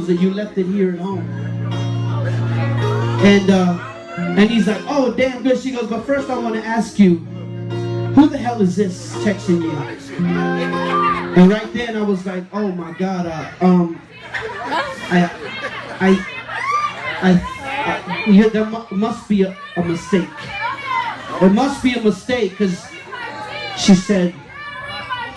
that you left it here at home. And he's like, oh, damn good. She goes, but first I want to ask you, who the hell is this texting you? And right then I was like, oh my God, yeah, there must be a mistake. There must be a mistake, because she said,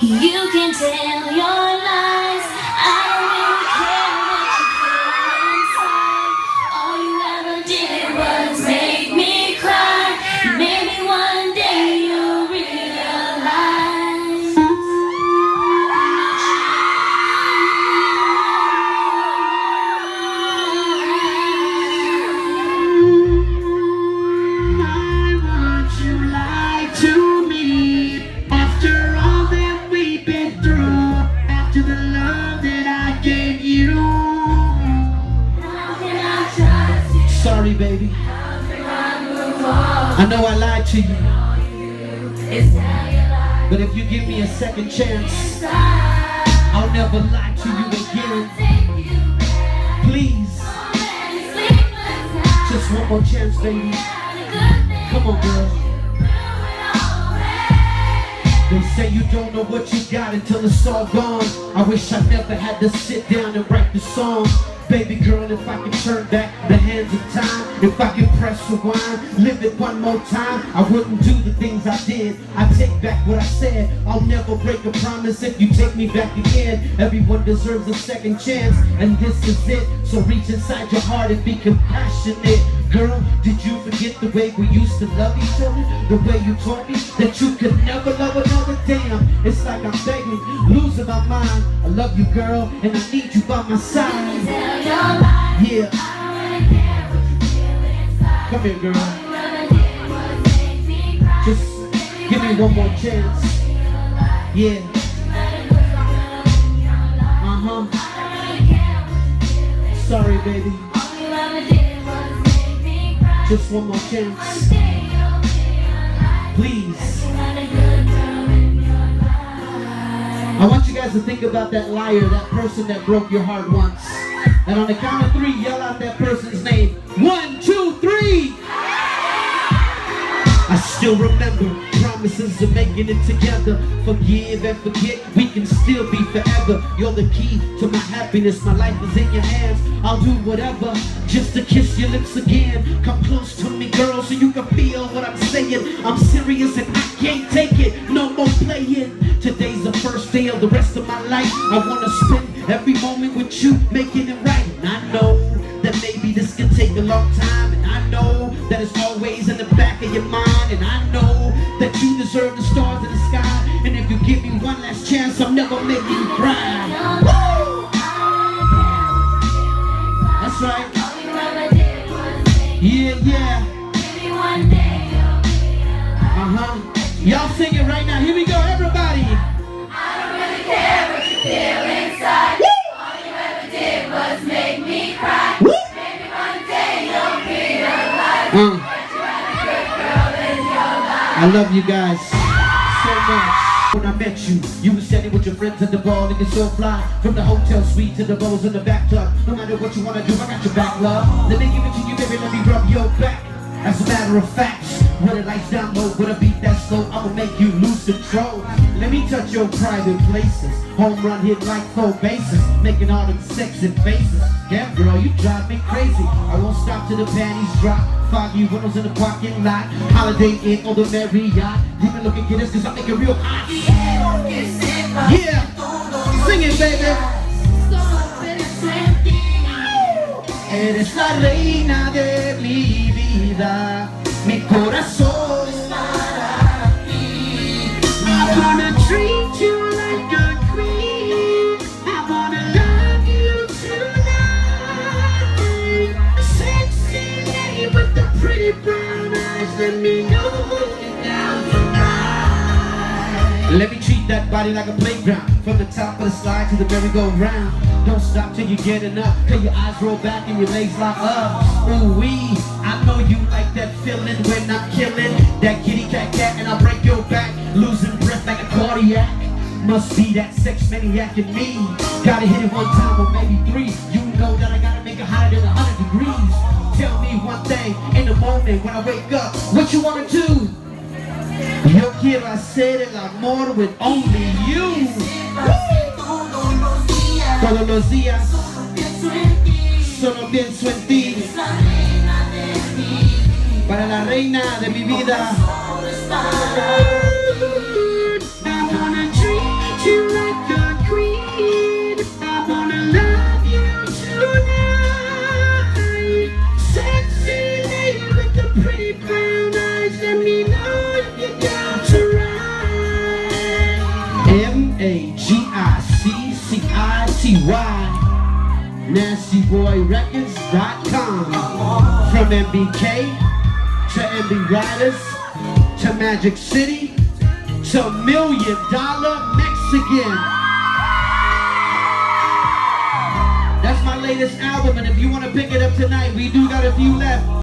you can tell your lies. I don't really care what you feel inside. All you ever did was make me cry. Maybe one day you'll realize. I want you lied to me. After all that we've been through, after the love that I gave you, how can I trust you? sorry, baby. How can I move on? I know I lied to you, It's how you lie but if you give me a second chance, inside. I'll never lie to you again. Take you back. Please, So many sleepless nights. just one more chance, baby. Had a good thing. Come on, girl. You blew it all away. They say you don't know what you got until it's all gone. I wish I never had to sit down and write the song. Baby girl, if I could turn back the hands of time, if I could press rewind, live it one more time, I wouldn't do the things I did. I take back what I said. I'll never break a promise if you take me back again. Everyone deserves a second chance, and this is it. So reach inside your heart and be compassionate. Girl, did you forget the way we used to love each other? The way you taught me that you could never love another? Damn, it's like I'm begging, losing my mind. I love you, girl, and I need you by my side. Tell your lies. Yeah, I don't really care what you feel inside. come here, girl. All you ever did was make me cry. Just give me one more chance. Yeah, uh-huh. Sorry, baby. Just one more chance. Please. I want you guys to think about that liar, that person that broke your heart once. And on the count of 3, yell out that person's name. 1, 2, 3. I still remember promises of making it together. Forgive and forget, we can still be forever. You're the key to my happiness, my life is in your hands. I'll do whatever just to kiss your lips again. Come close to me, girl, so you can feel what I'm saying. I'm serious and I can't take it, no more playing. Today's the first day of the rest of my life. I wanna spend every moment with you, making it right. And I know that maybe this can take a long time, and I know that it's always in the back of your mind, and I know that you deserve the stars in the sky, and if you give me one last chance, I'm never making you cry. Woo! That's right. Yeah, yeah. Uh-huh. Y'all sing it right now. Here we go, everybody. I don't really care what you feel inside. Woo! All you ever did was make me cry. Woo! Maybe one day you'll realize that you had a good girl in your life. I love you guys so much. When I met you, you were standing with your friends at the bar, looking so fly. From the hotel suite to the bowls in the bathtub. No matter what you wanna do, I got your back, love. Let me give it to you, baby, let me rub your back. As a matter of fact, when the lights down low, with a beat that slow, I'ma make you lose control. Let me touch your private places. Home run hit like 4 bases, making all them sexy faces. Yeah, girl, you drive me crazy. I won't stop till the panties drop. Foggy windows in the parking lot. Holiday Inn on the Marriott. Leave me looking at us, cause I make it real hot. Yeah, sing it, baby. Eres la reina de mi vida, mi corazón es para ti. I wanna treat you like a queen. I wanna love you tonight. Sexy lady with the pretty brown eyes, let me know you're down tonight. Let me treat that body like a playground. From the top of the slide to the merry-go-round. Don't stop till you're getting up, till your eyes roll back and your legs lock up. Ooh-wee, I know you like that feeling when I'm killing that kitty cat and I break your back, losing breath like a cardiac. Must be that sex maniac in me. Gotta hit it one time or maybe 3. You know degrees. Tell me one thing in the morning when I wake up, what you wanna do? Yo quiero hacer el amor with only you. Todos los días, solo pienso en ti. Para la reina de mi vida. I wanna treat you like a queen. I wanna love you tonight. Sexy lady with the pretty brown eyes. Let me know if you're down to ride. MAGICCITY NastyBoyRecords.com. From MBK to MB Riders to Magic City to $1 Million Mexican. That's my latest album, and if you want to pick it up tonight, we do got a few left.